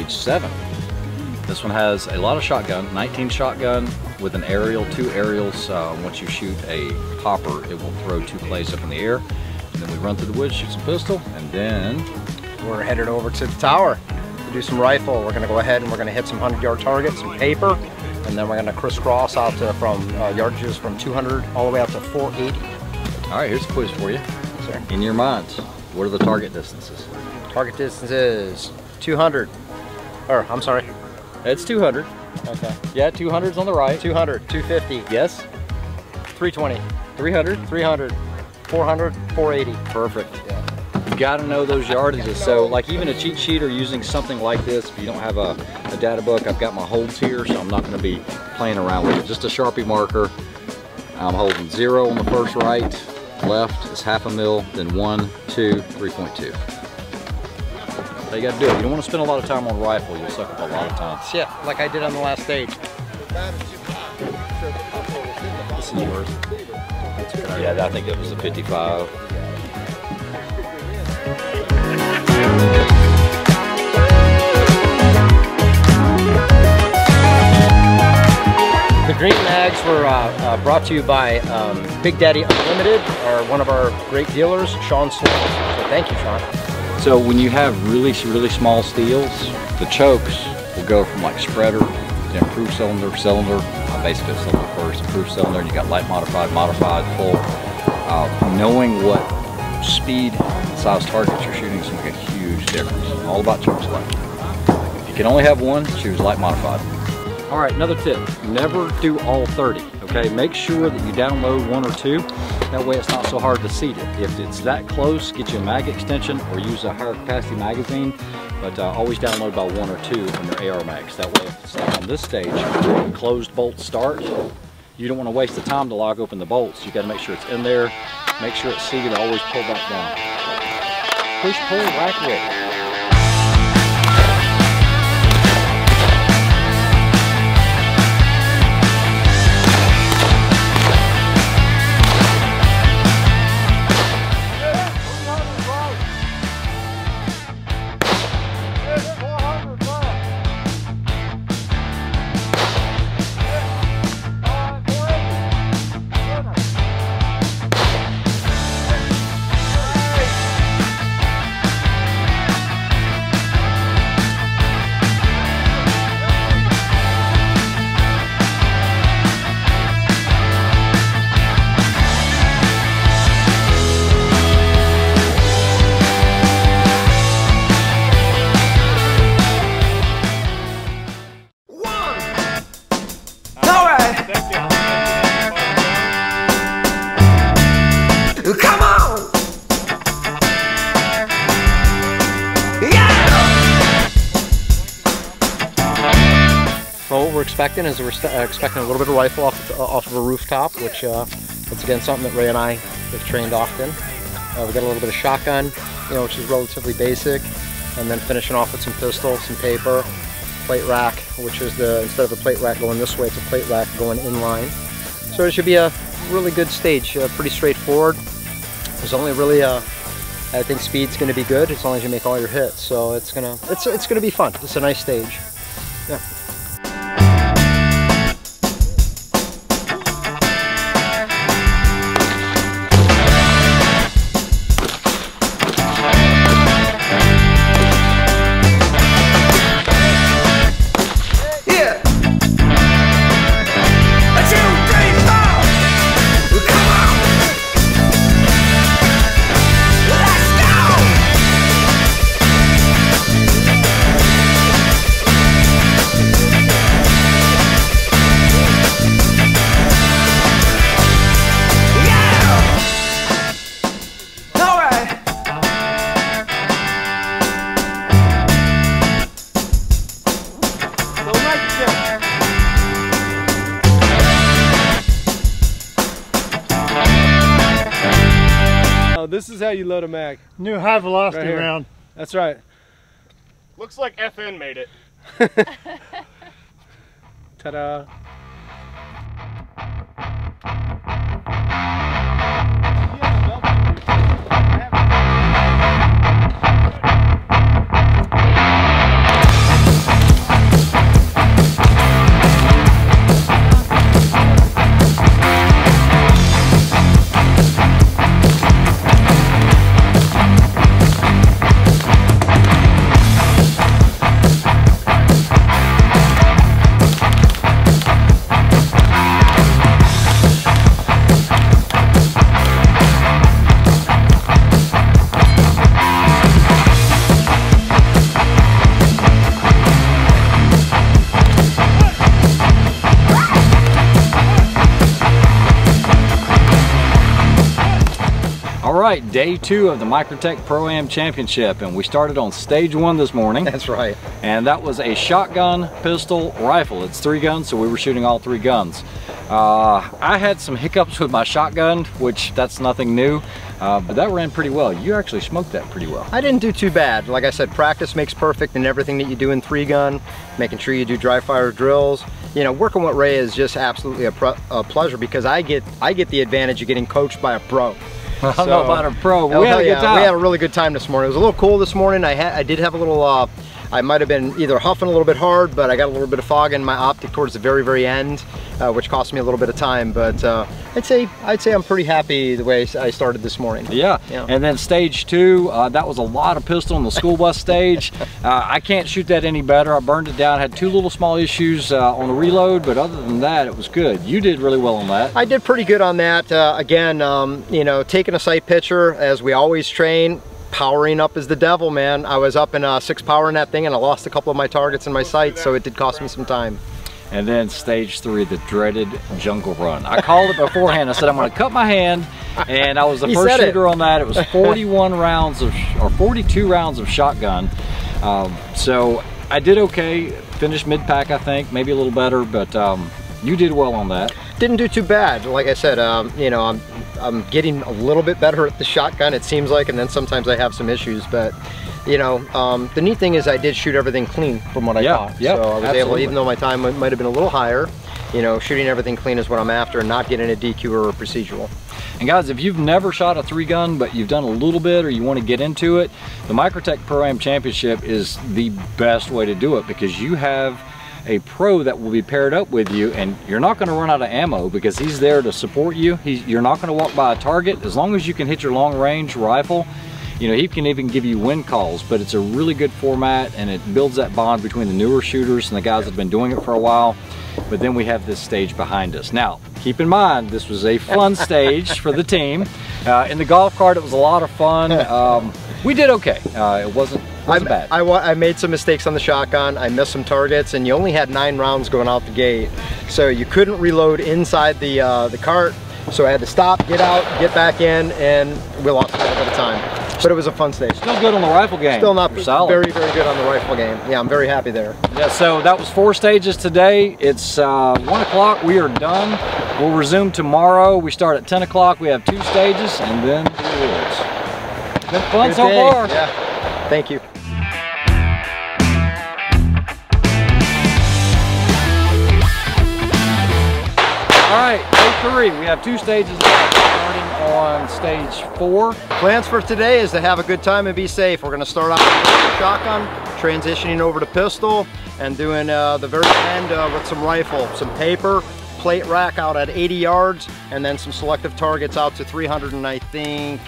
H7. This one has a lot of shotgun, 19 shotgun with an aerial, 2 aerials. Once you shoot a popper, it will throw 2 clays up in the air. And then we run through the woods, shoot some pistol, and then we're headed over to the tower to do some rifle. We're gonna go ahead and we're gonna hit some 100-yard targets, some paper, and then we're gonna crisscross out to from yardages from 200 all the way up to 480. All right, here's a quiz for you. Sir. In your minds, what are the target distances? Target distance is 200, or I'm sorry. It's 200. Okay. Yeah, 200's on the right. 200, 250. Yes. 320. 300. 300. 400, 480. Perfect. Yeah. You gotta know those yardages. So like even a cheat sheet or using something like this, if you don't have a data book, I've got my holds here, so I'm not gonna be playing around with it. Just a Sharpie marker. I'm holding 0 on the first right, left is 1/2 mil, then 1, 2, 3.2. So you gotta do it. You don't want to spend a lot of time on rifle, you'll suck up a lot of time. Yeah, like I did on the last stage. This is yours. Yeah, I think it was a 55. The green mags were brought to you by Big Daddy Unlimited, or one of our great dealers, Sean Sloan. So thank you, Sean. So when you have really small steels, the chokes will go from like spreader to improved cylinder, basically cylinder first, improved cylinder, and you got light modified, full. Knowing what speed and size targets you're shooting is going to make a huge difference. All about choke selection. If you can only have one, choose light modified. All right, another tip, never do all 30, okay? Make sure that you download 1 or 2, that way it's not so hard to seat it. If it's that close, get you a mag extension or use a higher capacity magazine, but always download by 1 or 2 on your AR mags. That way, if it's like on this stage, when closed bolts start, you don't want to waste the time to lock open the bolts. You got to make sure it's in there, make sure it's seated, always pull back down. Push, pull, rack, rip. Come on! Yeah! So what we're expecting is we're expecting a little bit of rifle off of a rooftop, which once again something that Ray and I have trained often. We got a little bit of shotgun, which is relatively basic, and then finishing off with some pistol, some paper, plate rack, which is instead of a plate rack going this way, it's a plate rack going inline. So it should be a really good stage, pretty straightforward. There's only really I think speed's going to be good as long as you make all your hits. So it's gonna be fun. It's a nice stage. Yeah. This is how you load a mag. New high velocity round. That's right. Looks like FN made it. Ta-da. right, day 2 of the Microtech Pro-Am Championship, and we started on stage 1 this morning. That's right. And that was a shotgun, pistol, rifle. It's 3 guns, so we were shooting all 3 guns. I had some hiccups with my shotgun, which that's nothing new, but that ran pretty well. You actually smoked that pretty well. I didn't do too bad. Like I said, practice makes perfect in everything that you do in 3 gun, making sure you do dry fire drills. You know, working with Ray is just absolutely a pleasure because I get the advantage of getting coached by a pro. I don't know about a pro, but we had a good time. We had a really good time this morning. It was a little cool this morning. I did have a little, I might have been either huffing a little bit hard, but I got a little bit of fog in my optic towards the very, very end, which cost me a little bit of time. But I'd say I'm pretty happy the way I started this morning. Yeah. And then stage 2, that was a lot of pistol on the school bus stage. I can't shoot that any better. I burned it down. Had 2 little small issues on the reload, but other than that, it was good. You did really well on that. I did pretty good on that. Again, you know, taking a sight picture as we always train. Powering up is the devil, man. I was up in 6 power in that thing and I lost a couple of my targets in my sights, so it did cost me some time. And then stage 3, the dreaded jungle run. I called it beforehand. I said, I'm gonna cut my hand, and I was the first shooter on that. It was 41 rounds of, or 42 rounds of shotgun. So I did okay, finished mid-pack I think, maybe a little better, but you did well on that. Didn't do too bad. Like I said, you know, I'm getting a little bit better at the shotgun, it seems like, and then sometimes I have some issues, but you know, the neat thing is I did shoot everything clean from what I caught. Yeah, so I was able, even though my time might have been a little higher, you know, shooting everything clean is what I'm after and not getting a DQ or a procedural. And guys, if you've never shot a 3 gun, but you've done a little bit or you want to get into it, the Microtech Pro-Am Championship is the best way to do it because you have a pro that will be paired up with you, and you're not going to run out of ammo because he's there to support you. You're not going to walk by a target. As long as you can hit your long range rifle, you know, he can even give you wind calls, but it's a really good format and it builds that bond between the newer shooters and the guys that have been doing it for a while. But then we have this stage behind us. Now, keep in mind, this was a fun stage for the team. In the golf cart, it was a lot of fun. We did okay. It wasn't bad. I made some mistakes on the shotgun. I missed some targets, and you only had 9 rounds going out the gate, so you couldn't reload inside the cart. So I had to stop, get out, get back in, and we lost a little bit of time. But it was a fun stage. Still good on the rifle game. Still not solid. Very, very good on the rifle game. Yeah, I'm very happy there. Yeah, so that was 4 stages today. It's 1 o'clock. We are done. We'll resume tomorrow. We start at 10 o'clock. We have 2 stages, and then the awards. Been fun so far. Yeah. Thank you. All right, day 3. We have 2 stages left, starting on stage 4. Plans for today is to have a good time and be safe. We're going to start off with the shotgun, transitioning over to pistol, and doing the very end with some rifle, some paper, plate rack out at 80 yards, and then some selective targets out to 300 and I think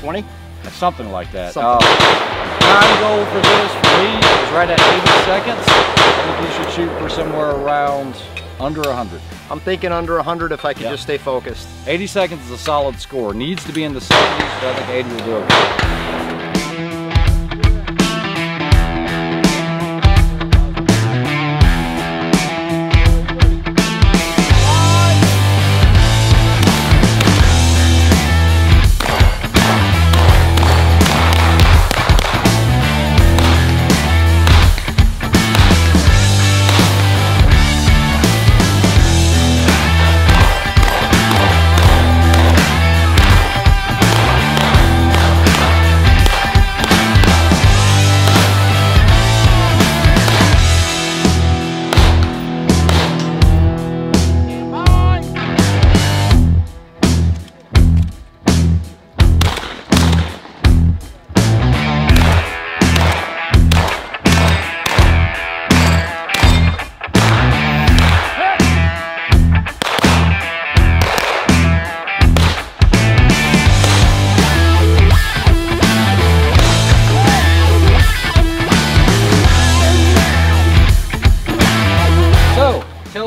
20? Something like that. Something. Time goal for this for me is right at 80 seconds. I think you should shoot for somewhere around under 100. I'm thinking under 100 if I can just stay focused. 80 seconds is a solid score. Needs to be in the 70s, but I think 80 will do okay.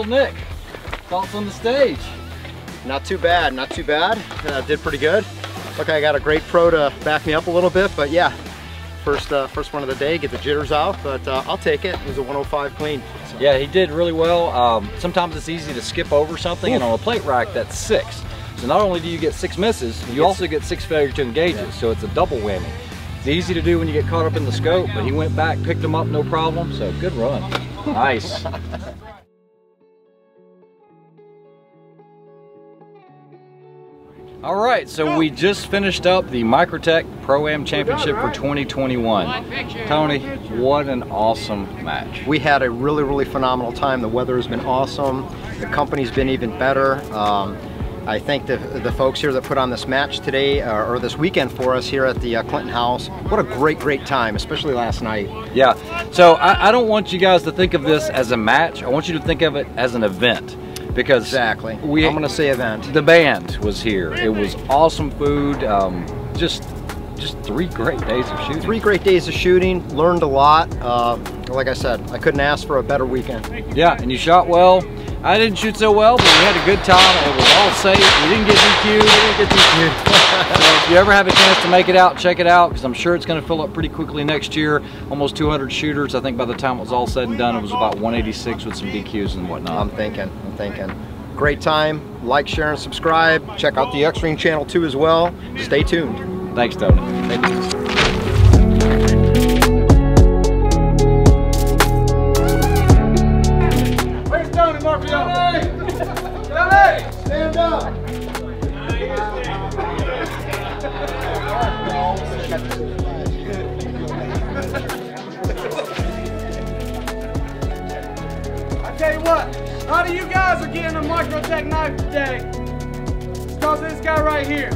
Nick, thoughts on the stage? Not too bad, not too bad. Did pretty good. Look, I got a great pro to back me up a little bit, but yeah, first one of the day, get the jitters out, but I'll take it. It was a 105 clean. So. Yeah, he did really well. Sometimes it's easy to skip over something, and on a plate rack, that's 6. So not only do you get 6 misses, you also get 6 failure to engages. So it's a double whammy. It's easy to do when you get caught up in the scope, but he went back, picked them up, no problem. So good run. Nice. All right, so we just finished up the Microtech Pro-Am Championship for 2021. Tony, what an awesome match. We had a really phenomenal time. The weather has been awesome. The company's been even better. I thank the folks here that put on this match today, or this weekend for us here at the Clinton House. What a great time, especially last night. Yeah, so I don't want you guys to think of this as a match. I want you to think of it as an event. Because exactly, I'm going to say event. The band was here. It was awesome food. Just 3 great days of shooting. 3 great days of shooting. Learned a lot. Like I said, I couldn't ask for a better weekend. Yeah, and you shot well. I didn't shoot so well, but we had a good time. It was all safe. We didn't get DQ'd. So if you ever have a chance to make it out, check it out, because I'm sure it's going to fill up pretty quickly next year. Almost 200 shooters. I think by the time it was all said and done, it was about 186 with some DQs and whatnot. I'm thinking. Great time. Like, share, and subscribe. Check out the X-Ring channel too as well. Stay tuned. Thanks, Tony. Thank you. Stand up! I tell you what, a lot of you guys are getting a Microtech knife today. It's because of this guy right here.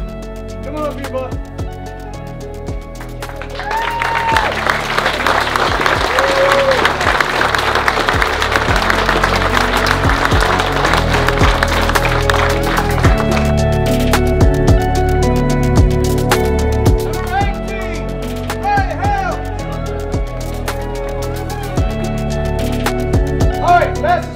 Come on up here, bud. Best